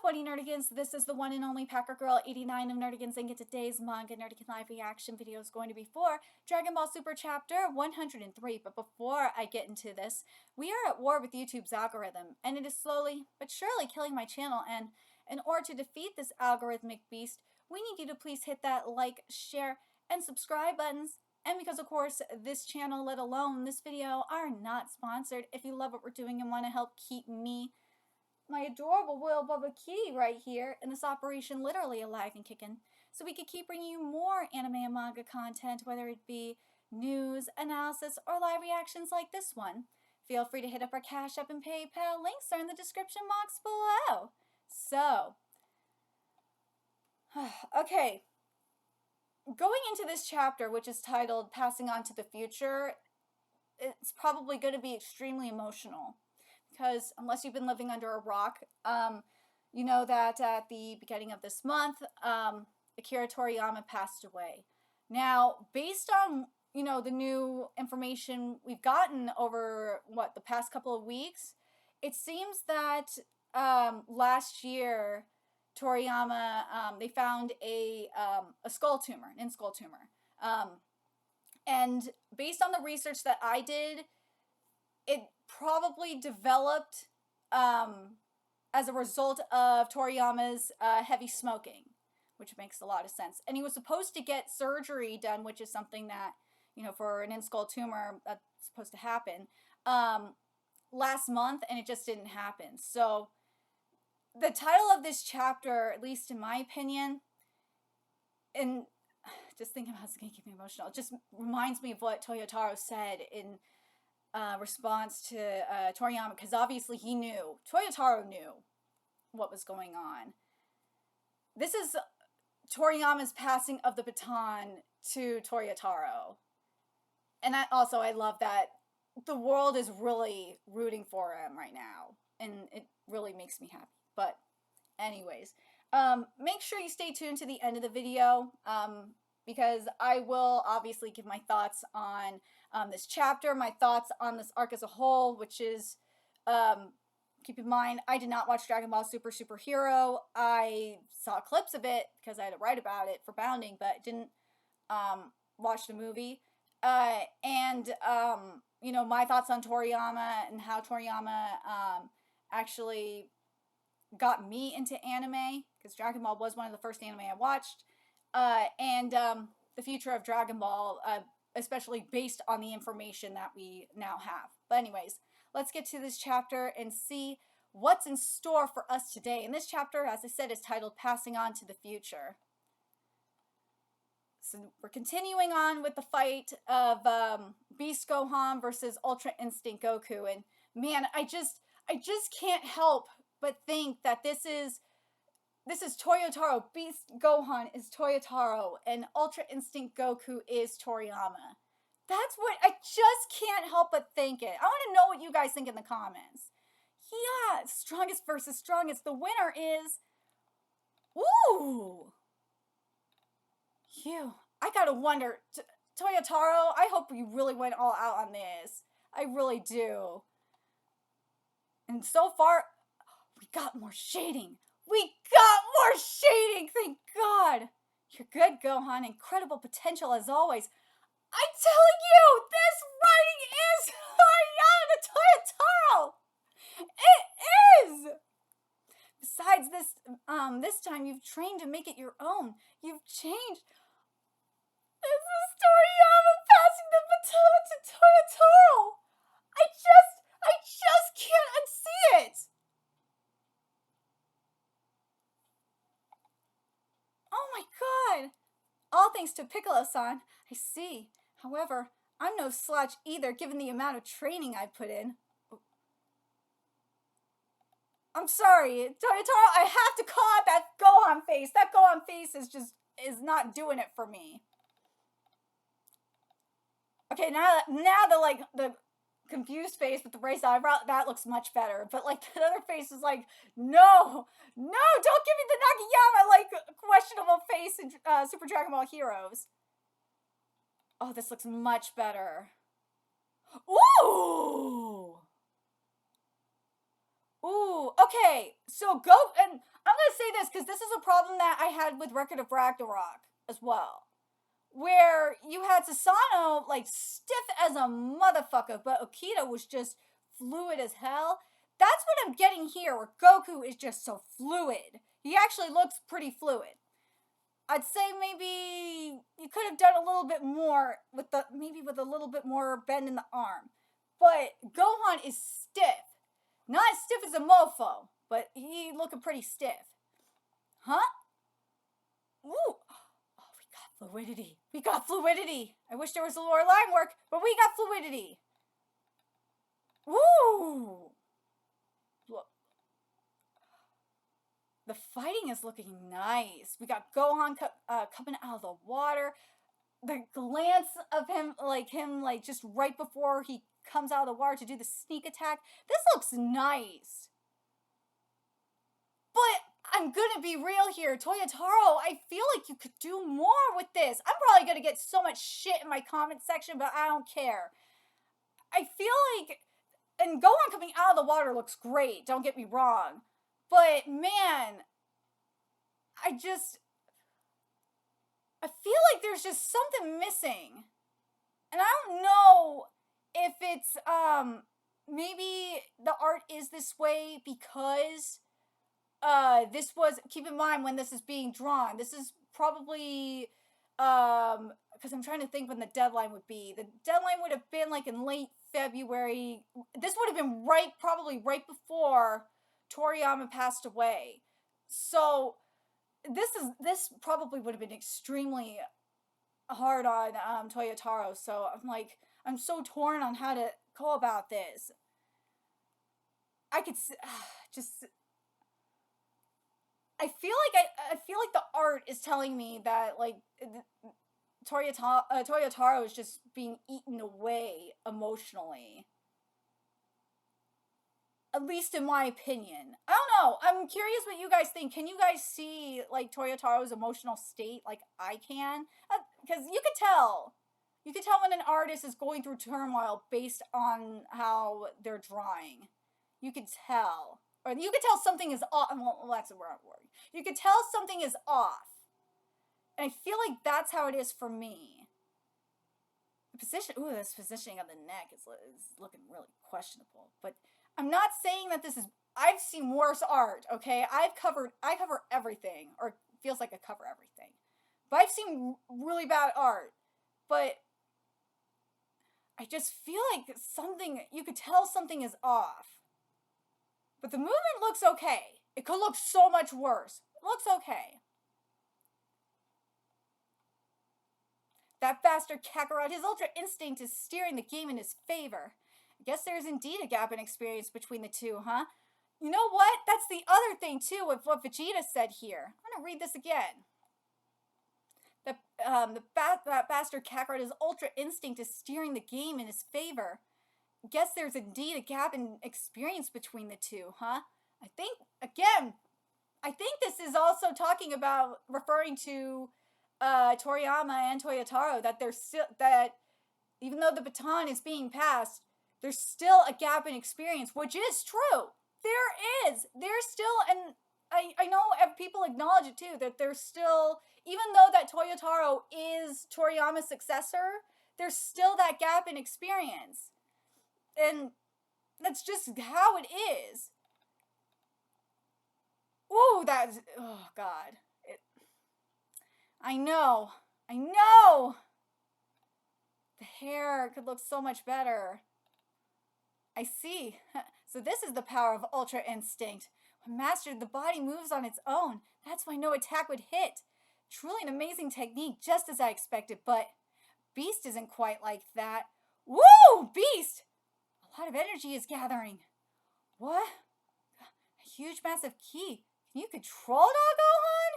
what nerdigans? This is the one and only Packer Girl 89 of Nerdigans, and today's manga nerdigan live reaction video is going to be for Dragon Ball Super Chapter 103. But before I get into this, we are at war with YouTube's algorithm, and it is slowly but surely killing my channel. And in order to defeat this algorithmic beast, we need you to please hit that like, share, and subscribe buttons. And because, of course, this channel, let alone this video, are not sponsored, if you love what we're doing and want to help keep me, my adorable Will Bubba Kitty right here, and this operation literally alive and kicking, so we could keep bringing you more anime and manga content, whether it be news, analysis, or live reactions like this one. Feel free to hit up our Cash App and PayPal. Links are in the description box below. So, okay. Going into this chapter, which is titled Passing On to the Future, it's probably going to be extremely emotional. Because unless you've been living under a rock, you know that at the beginning of this month, Akira Toriyama passed away. Now, based on, the new information we've gotten over, the past couple of weeks, it seems that last year, Toriyama, they found a skull tumor, an in-skull tumor. And based on the research that I did, it probably developed as a result of Toriyama's heavy smoking, which makes a lot of sense. And he was supposed to get surgery done, which is something that, for an in-skull tumor, that's supposed to happen, last month, and it just didn't happen. So the title of this chapter, at least in my opinion, and just thinking about it's going to get me emotional, it just reminds me of what Toyotaro said in response to Toriyama, because obviously Toyotaro knew what was going on. This is Toriyama's passing of the baton to Toyotaro. And I love that the world is really rooting for him right now, and it really makes me happy. But anyways, make sure you stay tuned to the end of the video, because I will obviously give my thoughts on this chapter, my thoughts on this arc as a whole, which is, keep in mind, I did not watch Dragon Ball Super Superhero. I saw clips of it because I had to write about it for Bounding, but didn't watch the movie. My thoughts on Toriyama and how Toriyama actually got me into anime, because Dragon Ball was one of the first anime I watched, and the future of Dragon Ball, especially based on the information that we now have. But anyways, let's get to this chapter and see what's in store for us today. And this chapter, as I said, is titled Passing On to the Future. So we're continuing on with the fight of Beast Gohan versus Ultra Instinct Goku. And man, I just can't help but think that this is Toyotaro. Beast Gohan is Toyotaro, and Ultra Instinct Goku is Toriyama. That's what I just can't help but think it. I want to know what you guys think in the comments. Yeah, strongest versus strongest. The winner is... Ooh! Phew. I gotta wonder, Toyotaro, I hope you really went all out on this. I really do. And so far, we got more shading. We got more shading, thank God. You're good, Gohan. Incredible potential as always. I'm telling you, this writing is Toyotaro. It is. Besides this time you've trained to make it your own. You've changed. This is Toriyama passing the baton to Toyotaro. I just can't unsee it. Oh my God! All thanks to Piccolo-san. I see. However, I'm no slouch either, given the amount of training I put in. I'm sorry, Toyotaro, I have to call out that Gohan face. That Gohan face is not doing it for me. Okay, now the confused face with the raised eyebrow, that looks much better. But the other face is like, no, don't give me the Nakayama questionable face in Super Dragon Ball Heroes. Oh, this looks much better. Ooh! Ooh, okay. So go, and I'm gonna say this because this is a problem that I had with Record of Ragnarok as well, where you had Sasano like stiff as a motherfucker, but Okita was just fluid as hell. That's what I'm getting here, where Goku is just so fluid. He actually looks pretty fluid. I'd say maybe you could have done a little bit more with maybe with a little bit more bend in the arm. But Gohan is stiff. Not as stiff as a mofo, but he looking pretty stiff. Huh? Ooh. Oh, we got fluidity. We got fluidity. I wish there was a lower line work, but we got fluidity. Ooh. Look. The fighting is looking nice. We got Gohan coming out of the water. The glance of him, like just right before he comes out of the water to do the sneak attack. This looks nice. But I'm gonna be real here, Toyotaro, I feel like you could do more with this. I'm probably gonna get so much shit in my comment section, but I don't care. I feel like, and Gohan coming out of the water looks great, don't get me wrong. But man, I feel like there's just something missing. And I don't know if it's, maybe the art is this way because this was, keep in mind when this is being drawn, this is probably, because I'm trying to think when the deadline would be. The deadline would have been like in late February. This would have been probably right before Toriyama passed away. So this probably would have been extremely hard on Toyotaro. So I'm so torn on how to go about this. I could just, I feel like the art is telling me that like Toyotaro is just being eaten away emotionally. At least in my opinion. I don't know. I'm curious what you guys think. Can you guys see like Toyotaro's emotional state like I can? Because you could tell. You could tell when an artist is going through turmoil based on how they're drawing. You could tell. Or you could tell something is off. Well, that's the word. You could tell something is off. And I feel like that's how it is for me. The position, this positioning of the neck is looking really questionable. But I'm not saying that this is, I've seen worse art, okay? I cover everything, or it feels like I cover everything. But I've seen really bad art. But I just feel like something, you could tell something is off. But the movement looks okay. It could look so much worse. It looks okay. That bastard Kakarot, his ultra instinct is steering the game in his favor. I guess there's indeed a gap in experience between the two, huh? You know what? That's the other thing, too, with what Vegeta said here. I'm gonna read this again. That bastard Kakarot, his ultra instinct is steering the game in his favor. I guess there's indeed a gap in experience between the two, huh? I think this is also talking about, referring to Toriyama and Toyotaro, that there's still, that even though the baton is being passed, there's still a gap in experience, which is true. There's still, and I know people acknowledge it too, that there's still, even though that Toyotaro is Toriyama's successor, there's still that gap in experience. And that's just how it is. Ooh, oh God. I know. The hair could look so much better. I see. So this is the power of Ultra Instinct. When mastered, the body moves on its own. That's why no attack would hit. Truly an amazing technique, just as I expected, but Beast isn't quite like that. Woo! Beast! A lot of energy is gathering. What? A huge, massive key. Can you control that, Gohan?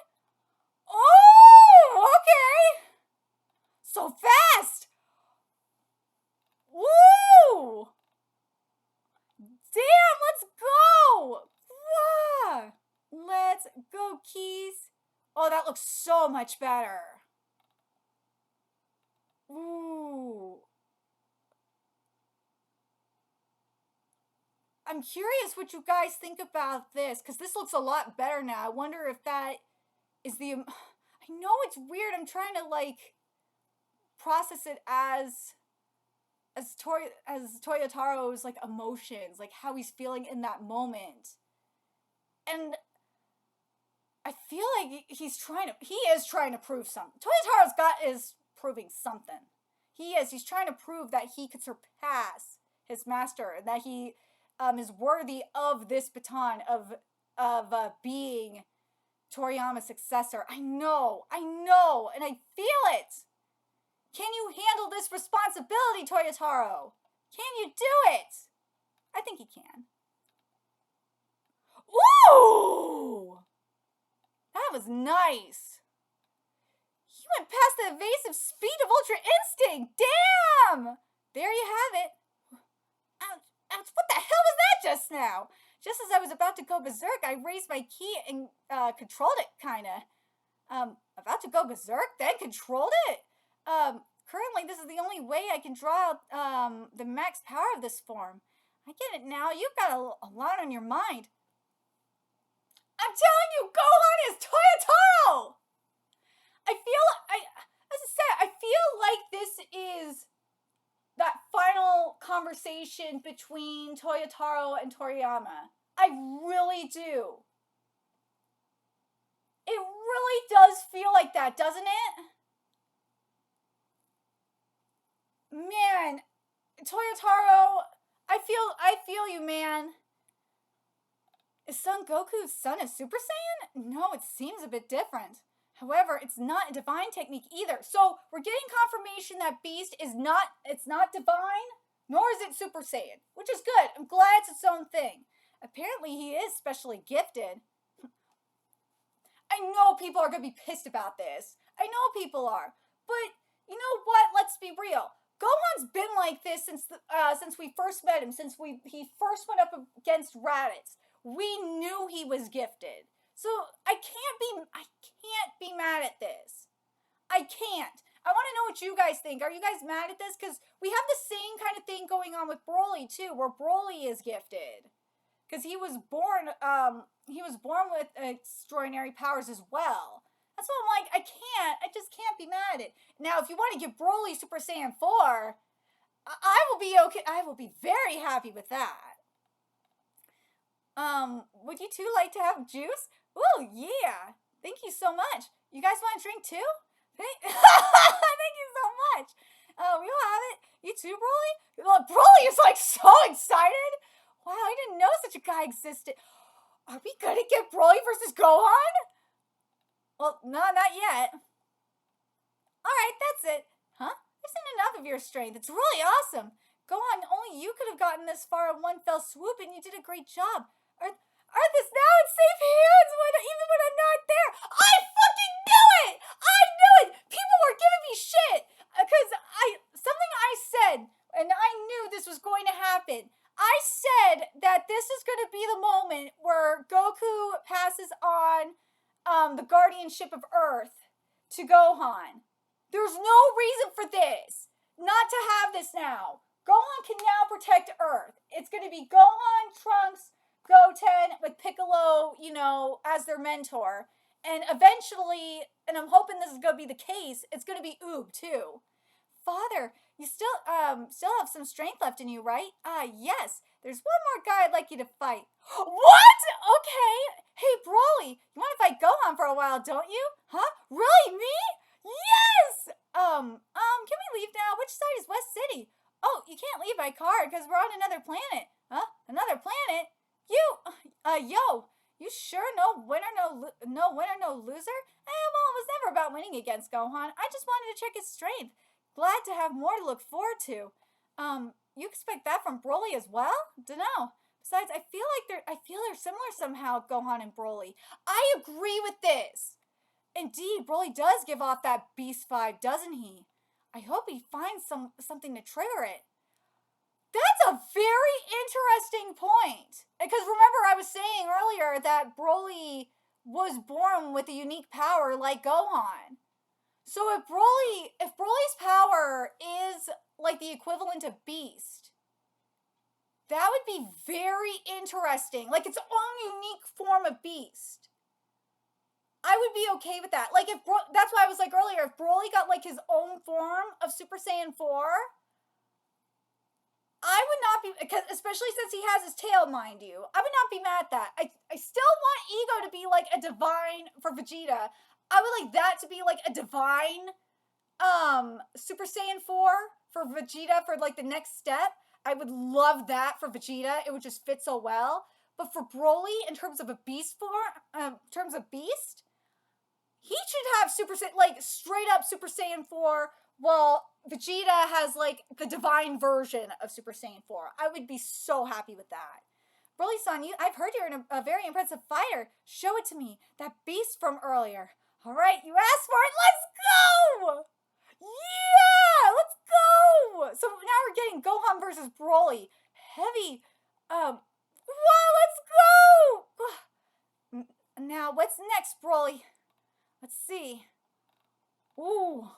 Oh, okay. So fast. Woo! Damn, let's go. Wow. Let's go, keys. Oh, that looks so much better. Ooh. I'm curious what you guys think about this, because this looks a lot better now. I wonder if that is the... I know it's weird. I'm trying to, like, process it as Toyotaro's, like, emotions, like, how he's feeling in that moment. And I feel like he is trying to prove something. Is proving something. He's trying to prove that he could surpass his master, and that he is worthy of this baton of being Toriyama's successor. I know, and I feel it. Can you handle this responsibility, Toyotaro? Can you do it? I think he can. Ooh! That was nice. He went past the evasive speed of Ultra Instinct. Damn! There you have it. Ouch, what the hell was that just now? Just as I was about to go berserk, I raised my key and controlled it, kinda. About to go berserk, then controlled it? Currently, this is the only way I can draw out the max power of this form. I get it now. You've got a lot on your mind. I'm telling you, Gohan is Toyotaro! I feel like this is that final conversation between Toyotaro and Toriyama. I really do. It really does feel like that, doesn't it? Man, Toyotaro, I feel you, man. Is Son Goku's son a Super Saiyan? No, it seems a bit different. However, it's not a divine technique either. So we're getting confirmation that Beast it's not divine, nor is it Super Saiyan, which is good. I'm glad it's its own thing. Apparently he is specially gifted. I know people are going to be pissed about this. I know people are. But you know what? Let's be real. Gohan's been like this since we first met him, since he first went up against Raditz. We knew he was gifted. So I can't be mad at this. I can't. I want to know what you guys think. Are you guys mad at this? Because we have the same kind of thing going on with Broly too, where Broly is gifted. Because he was born with extraordinary powers as well. That's why I'm like, I just can't be mad at it. Now, if you want to give Broly Super Saiyan 4, I will be okay. I will be very happy with that. Would you two like to have juice? Ooh, yeah. Thank you so much. You guys want a drink too? Thank you so much. We will have it. You too, Broly? Well, Broly is like so excited. Wow, I didn't know such a guy existed. Are we gonna get Broly versus Gohan? Well, no, not yet. Alright, that's it. Huh? Isn't enough of your strength. It's really awesome. Gohan, only you could have gotten this far in one fell swoop, and you did a great job. Earth is now in safe hands, even when I'm not there. I fucking knew it! I knew it! People were giving me shit! Because something I said, and I knew this was going to happen. I said that this is going to be the moment where Goku passes on the guardianship of Earth to Gohan. There's no reason for this. Not to have this now. Gohan can now protect Earth. It's going to be Gohan, Trunks, Goten with Piccolo, as their mentor. And eventually, and I'm hoping this is going to be the case, it's going to be Oob too. Father, you still have some strength left in you, right? Yes. There's one more guy I'd like you to fight. What? Okay. Hey, Broly, you want to fight Gohan for a while, don't you? Huh? Really? Me? Yes! Can we leave now? Which side is West City? Oh, you can't leave by car because we're on another planet. Huh? Another planet? You sure no winner, no loser? Well, it was never about winning against Gohan. I just wanted to check his strength. Glad to have more to look forward to. You expect that from Broly as well? Dunno. Besides, I feel they're similar somehow, Gohan and Broly. I agree with this. Indeed, Broly does give off that beast vibe, doesn't he? I hope he finds something to trigger it. That's a very interesting point. Because remember, I was saying earlier that Broly was born with a unique power like Gohan. So if Broly's power is like the equivalent of Beast, That would be very interesting. Like its own unique form of beast. I would be okay with that. Like if that's why I was like earlier, if Broly got like his own form of Super Saiyan 4, I would not be, because especially since he has his tail, mind you, I would not be mad at that. I still want Ego to be like a divine for Vegeta. I would like that to be like a divine Super Saiyan 4 for Vegeta for like the next step. I would love that for Vegeta. It would just fit so well. But for Broly, in terms of a beast form, in terms of beast, he should have Super Saiyan, like straight up Super Saiyan 4, while Vegeta has like the divine version of Super Saiyan 4. I would be so happy with that. Broly-san, I've heard you're a very impressive fighter. Show it to me. That beast from earlier. All right, you asked for it. Let's go! Yeah, let's go! So now we're getting Gohan versus Broly. Heavy. Wow, let's go! Now, what's next, Broly? Let's see. Ooh.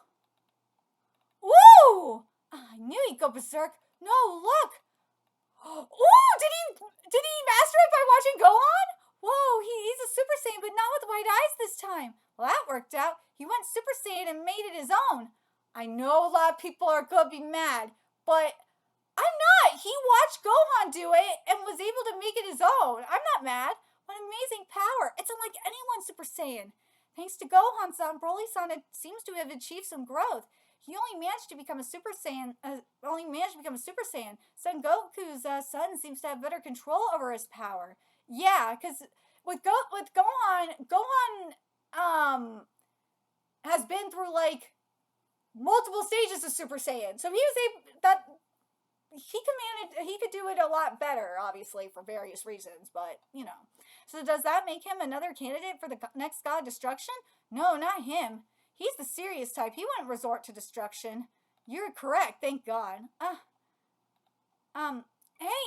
Ooh! I knew he'd go berserk. No, look. Ooh, did he master it by watching Gohan? Whoa, he's a Super Saiyan, but not with white eyes this time. Well, that worked out. He went Super Saiyan and made it his own. I know a lot of people are going to be mad, but I'm not. He watched Gohan do it and was able to make it his own. I'm not mad. What amazing power. It's unlike anyone's Super Saiyan. Thanks to Gohan-san, Broly-san seems to have achieved some growth. He only managed to become a Super Saiyan. Son Goku's son seems to have better control over his power. Yeah, because with Gohan has been through like multiple stages of Super Saiyan, so he could do it a lot better, obviously for various reasons, but you know. So does that make him another candidate for the next God of Destruction? No, not him. He's the serious type. He wouldn't resort to destruction. You're correct, thank God. Hey,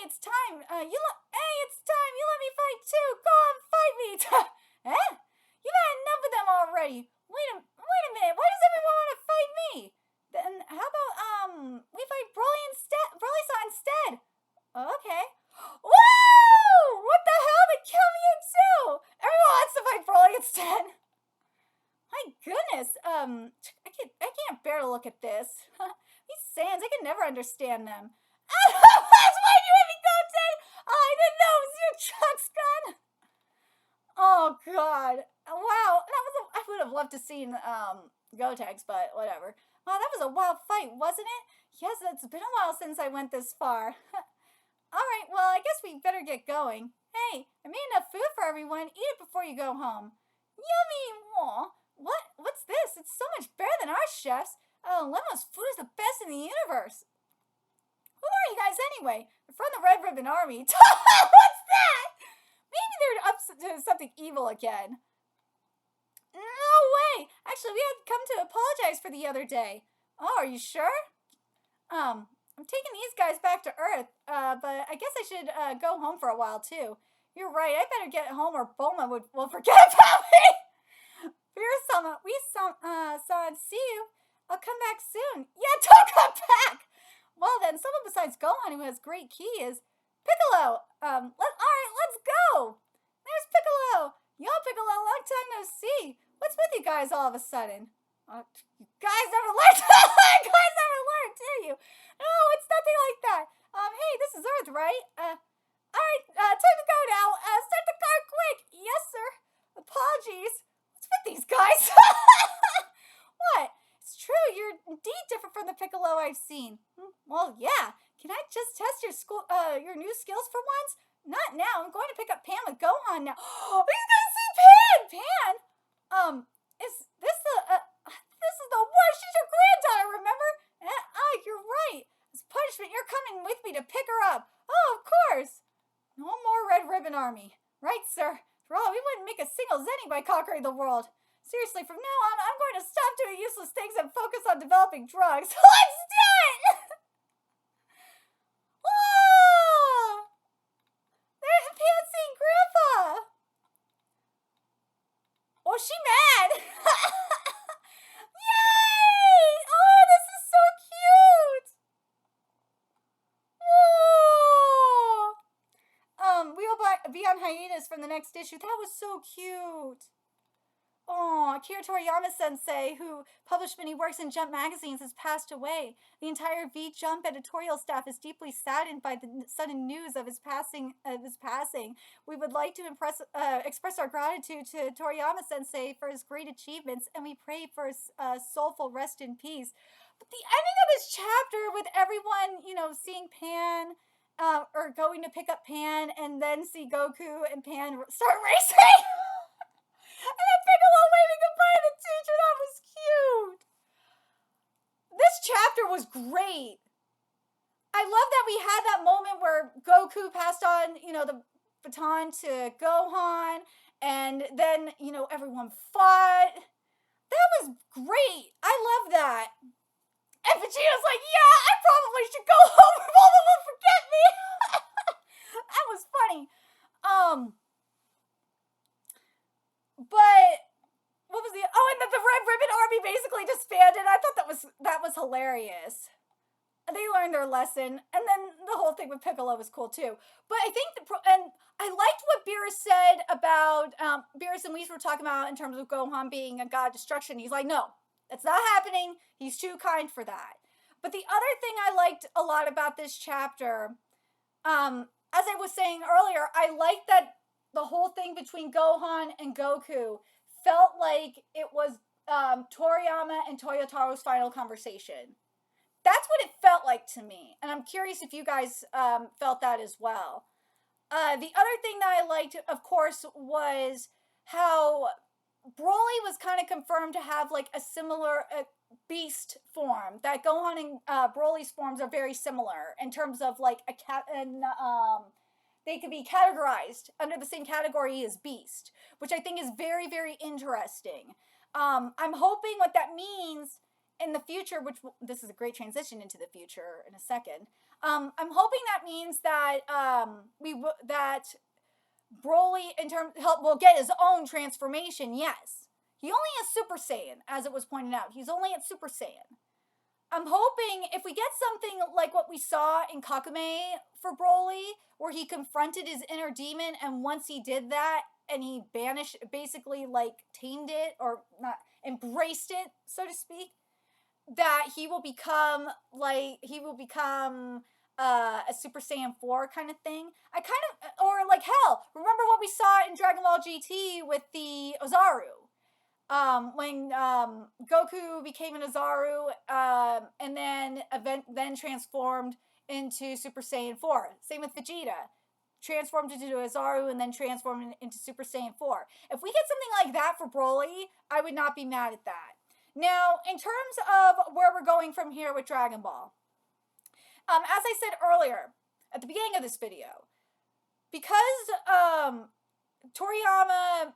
it's time. Hey, it's time. You let me fight too. Go on, fight me. Eh? You've had enough of them already. Wait a minute. Why does everyone want to fight me? Then how about we fight Broly-san instead? Okay. Woo! What the hell? They kill me too. Everyone wants to fight Broly instead. My goodness, I can't bear to look at this. These Saiyans, I can never understand them. That's why you let me go, Ted! Oh, I didn't know it was your Trunks gun! Oh, God. Wow, I would have loved to see Gotenks, but whatever. Wow, that was a wild fight, wasn't it? Yes, it's been a while since I went this far. Alright, well, I guess we better get going. Hey, I made enough food for everyone. Eat it before you go home. Yummy! Aw. What's this? It's so much better than our chef's. Oh, Lemo's food is the best in the universe. Who are you guys anyway? We're from the Red Ribbon Army. What's that? Maybe they're up to something evil again. No way! Actually, we had come to apologize for the other day. Oh, are you sure? I'm taking these guys back to Earth, but I guess I should go home for a while too. You're right, I better get home or Bulma will forget about me! Son, see you. I'll come back soon. Yeah, don't come back! Well then, someone besides Gohan who has great ki is Piccolo. Alright, let's go! There's Piccolo! Yo, Piccolo, long time no see. What's with you guys all of a sudden? You guys never learned! Do you? No, it's nothing like that. Hey, this is Earth, right? Alright, time to go now. Start the car quick. Yes, sir. Apologies. What's with these guys? What? It's true, you're indeed different from the Piccolo I've seen. Well, yeah. Can I just test your new skills for once? Not now. I'm going to pick up Pan with Gohan now. He's gonna see Pan! Pan? This is the worst. She's your granddaughter, remember? You're right. As punishment, you're coming with me to pick her up. Oh, of course. No more Red Ribbon Army. Right, sir. For all, we wouldn't make a single zenny by conquering the world. Seriously, from now on, I'm going to stop doing useless things and focus on developing drugs. Let's do it! Oh! There's Pan seeing Grandpa! Oh, she mad! Yay! Oh, this is so cute! Whoa! next issue. That was so cute. Oh, Akira Toriyama sensei, who published many works in Jump magazines, has passed away. The entire V Jump editorial staff is deeply saddened by the sudden news of his passing. We would like to express our gratitude to Toriyama sensei for his great achievements, and we pray for his soulful rest in peace. But the ending of this chapter, with everyone, seeing Pan, or going to pick up Pan, and then see Goku and Pan start racing. And then Piccolo waving goodbye to the teacher. That was cute. This chapter was great. I love that we had that moment where Goku passed on, the baton to Gohan. And then, everyone fought. That was great. I love that. And Vegeta's like, yeah, I probably should go home or Mama will forget me. That was funny. But what was and then the Red Ribbon Army basically disbanded. I thought that was hilarious. They learned their lesson, and then the whole thing with Piccolo was cool too. But I think and I liked what Beerus said about Beerus and Whis were talking about in terms of Gohan being a god of destruction. He's like, no, that's not happening. He's too kind for that. But the other thing I liked a lot about this chapter, as I was saying earlier, I liked that the whole thing between Gohan and Goku felt like it was Toriyama and Toyotaro's final conversation. That's what it felt like to me. And I'm curious if you guys felt that as well. The other thing that I liked, of course, was how Broly was kind of confirmed to have like a similar beast form. That Gohan and Broly's forms are very similar in terms of like they could be categorized under the same category as beast, which I think is very, very interesting. I'm hoping what that means in the future, this is a great transition into the future in a second. I'm hoping that means that that Broly will get his own transformation. Yes, he only has Super Saiyan, as it was pointed out. He's only at Super Saiyan. I'm hoping if we get something like what we saw in Kakume for Broly, where he confronted his inner demon, and once he did that, and he basically like tamed it, or not embraced it, so to speak, that he will become a Super Saiyan 4 kind of thing. Or like hell, remember what we saw in Dragon Ball GT with the Ozaru? When Goku became an Ozaru, and then transformed into Super Saiyan 4. Same with Vegeta. Transformed into Ozaru and then transformed into Super Saiyan 4. If we get something like that for Broly, I would not be mad at that. Now, in terms of where we're going from here with Dragon Ball, as I said earlier, at the beginning of this video, because Toriyama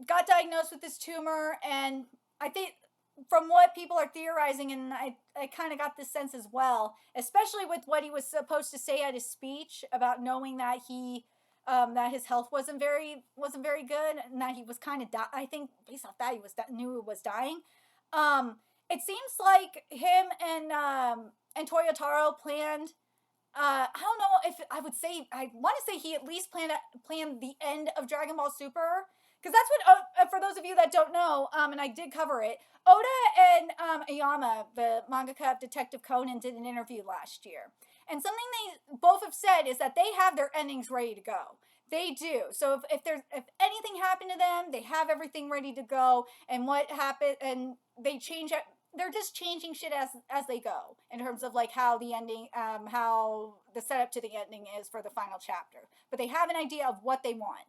got diagnosed with this tumor, and I think from what people are theorizing, and I kind of got this sense as well, especially with what he was supposed to say at his speech about knowing that that his health wasn't very good, and that he was kind of I think based off that knew he was dying. It seems like him and Toyotaro planned. I don't know if I would say, I want to say he at least planned the end of Dragon Ball Super. Because that's what, for those of you that don't know, and I did cover it, Oda and Aoyama, the mangaka of Detective Conan, did an interview last year. And something they both have said is that they have their endings ready to go. They do. So if anything happened to them, they have everything ready to go. And what happened, and they change it. They're just changing shit as they go in terms of like how the ending, how the setup to the ending is for the final chapter. But they have an idea of what they want.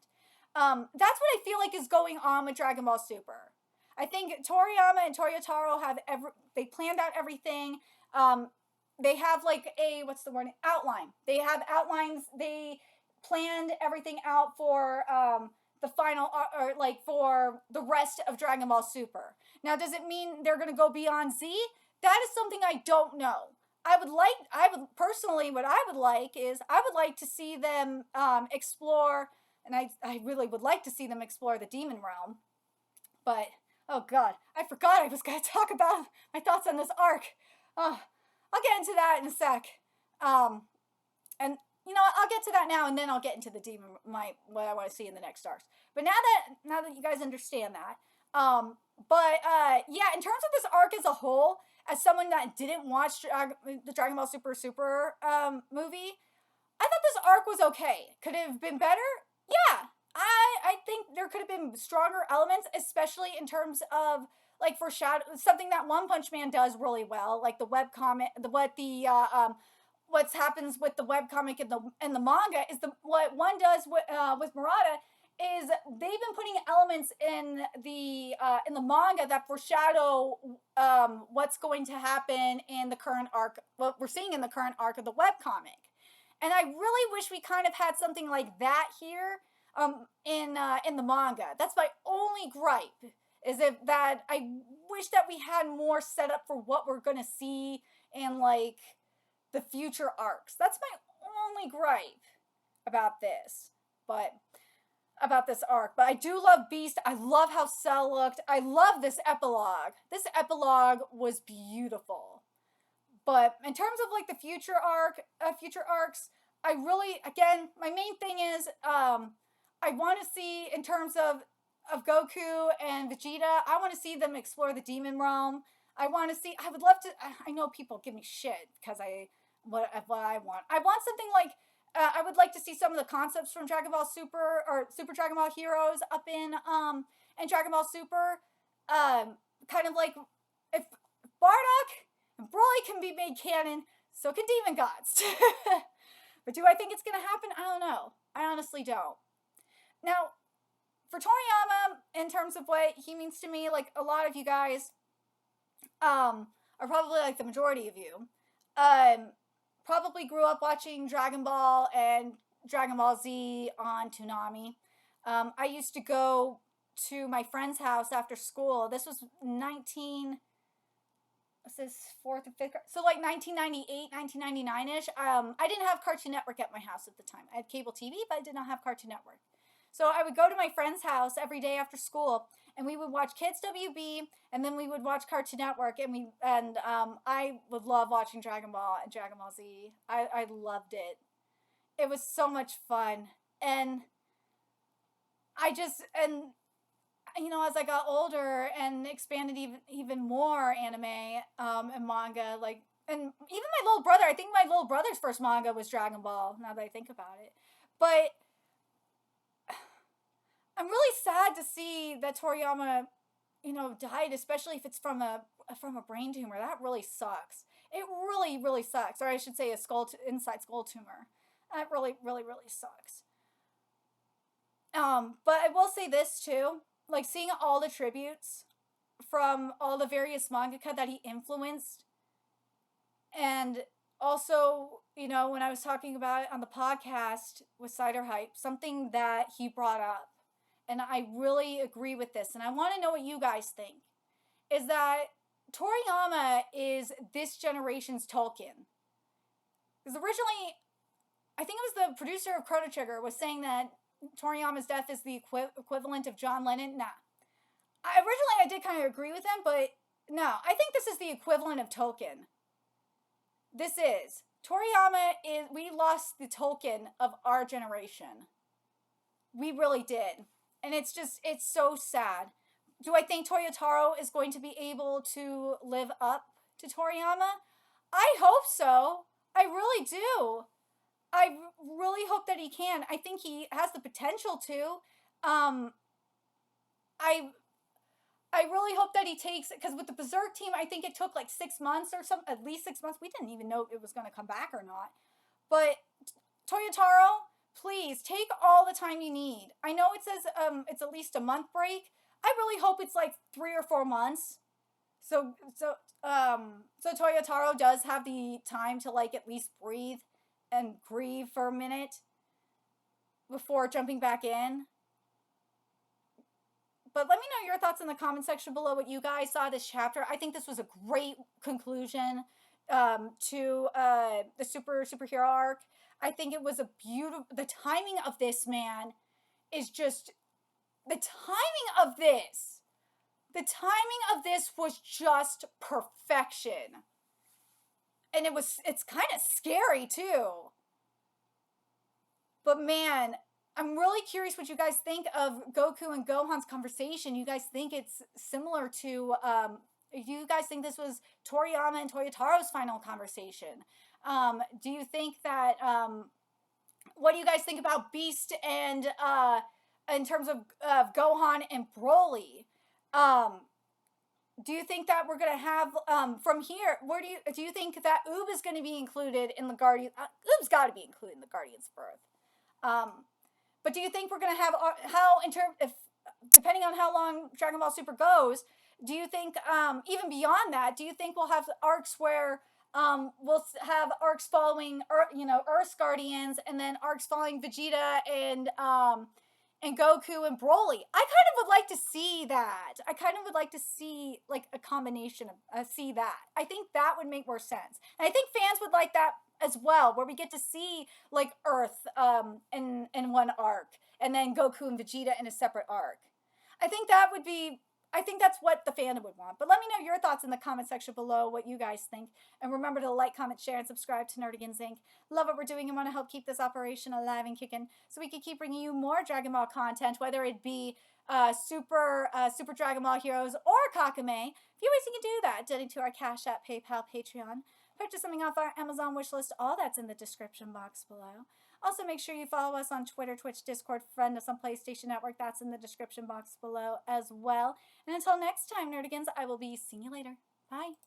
That's what I feel like is going on with Dragon Ball Super. I think Toriyama and Toyotaro they planned out everything. They have like outline. They have outlines. They planned everything out for the final, or like for the rest of Dragon Ball Super. Now, does it mean they're going to go beyond Z? That is something I don't know. Personally, what I would like to see them explore. And I really would like to see them explore the demon realm. But, oh god, I forgot I was going to talk about my thoughts on this arc. I'll get into that in a sec. And, you know, I'll get to that now, and then I'll get into the demon, what I want to see in the next arcs. But now that you guys understand that, yeah, in terms of this arc as a whole, as someone that didn't watch the Dragon Ball Super movie, I thought this arc was okay. Could it have been better? Yeah, I think there could have been stronger elements, especially in terms of like foreshadow, something that One Punch Man does really well, like the webcomic, what happens with the webcomic and the manga is what one does with Murata is they've been putting elements in the manga that foreshadow what's going to happen in the current arc, what we're seeing in the current arc of the webcomic. And I really wish we kind of had something like that here in the manga. That's my only gripe, is that I wish that we had more set up for what we're gonna see in like the future arcs. That's my only gripe about this. But about this arc. But I do love Beast. I love how Cell looked. I love this epilogue. This epilogue was beautiful. But in terms of like the future arcs, I really, again, my main thing is I want to see, in terms of Goku and Vegeta, I want to see them explore the demon realm. I would love to, I know people give me shit because what I want. I want something like, I would like to see some of the concepts from Dragon Ball Super or Super Dragon Ball Heroes up in Dragon Ball Super. Kind of like if Bardock and Broly can be made canon, so can Demon Gods. But do I think it's gonna happen? I don't know. I honestly don't. Now, for Toriyama, in terms of what he means to me, like a lot of you guys are probably like the majority of you. Probably grew up watching Dragon Ball and Dragon Ball Z on Toonami. I used to go to my friend's house after school. This was 4th and 5th, so like 1998, 1999-ish. I didn't have Cartoon Network at my house at the time. I had cable TV, but I did not have Cartoon Network. So I would go to my friend's house every day after school, and we would watch Kids WB, and then we would watch Cartoon Network, and I would love watching Dragon Ball and Dragon Ball Z. I loved it. It was so much fun, and you know, as I got older and expanded even more anime and manga, like, and even my little brother, I think my little brother's first manga was Dragon Ball, now that I think about it. But I'm really sad to see that Toriyama, you know, died, especially if it's from a brain tumor. That really sucks. It really, really sucks. Or I should say inside skull tumor. That really, really, really sucks. But I will say this too, like seeing all the tributes from all the various mangaka that he influenced, and also, you know, when I was talking about it on the podcast with Cider Hype, something that he brought up, and I really agree with this, and I want to know what you guys think, is that Toriyama is this generation's Tolkien. Because originally, I think it was the producer of Chrono Trigger was saying that Toriyama's death is the equivalent of John Lennon. Nah. Originally, I did kind of agree with him, but no. I think this is the equivalent of Tolkien. This is. We lost the Tolkien of our generation. We really did. And it's so sad. Do I think Toyotaro is going to be able to live up to Toriyama? I hope so. I really do. I really hope that he can. I think he has the potential to. I really hope that he takes, because with the Berserk team, I think it took like 6 months or something, at least 6 months. We didn't even know if it was going to come back or not. But Toyotaro, please take all the time you need. I know it says it's at least a month break. I really hope it's like 3 or 4 months. So Toyotaro does have the time to like at least breathe and grieve for a minute before jumping back in. But let me know your thoughts in the comment section below, what you guys saw this chapter. I think this was a great conclusion to the superhero arc. I think it was a beautiful, the timing of this, man, is just, the timing of this was just perfection. And it's kind of scary too. But man, I'm really curious what you guys think of Goku and Gohan's conversation. You guys think it's similar to, you guys think this was Toriyama and Toyotaro's final conversation? Do you think that, what do you guys think about Beast and, in terms of Gohan and Broly? Do you think that we're gonna have from here? Where do you think that Oob is going to be included in the Guardian? Oob's got to be included in the Guardians' birth. But do you think we're gonna have how if depending on how long Dragon Ball Super goes? Do you think even beyond that? Do you think we'll have arcs where we'll have arcs following Earth's Guardians, and then arcs following Vegeta and Goku and Broly? I kind of would like to see that. I kind of would like to see like a combination of see that. I think that would make more sense, and I think fans would like that as well, where we get to see like Earth in one arc, and then Goku and Vegeta in a separate arc. I think that would be. I think that's what the fandom would want. But let me know your thoughts in the comment section below, what you guys think. And remember to like, comment, share, and subscribe to Nerdigans Inc. Love what we're doing and want to help keep this operation alive and kicking, so we can keep bringing you more Dragon Ball content, whether it be Super Dragon Ball Heroes or Kakame. A few ways you can do that: donate to our Cash App, PayPal, Patreon, purchase something off our Amazon wishlist. All that's in the description box below. Also, make sure you follow us on Twitter, Twitch, Discord, friend us on PlayStation Network. That's in the description box below as well. And until next time, Nerdigans, I will be seeing you later. Bye.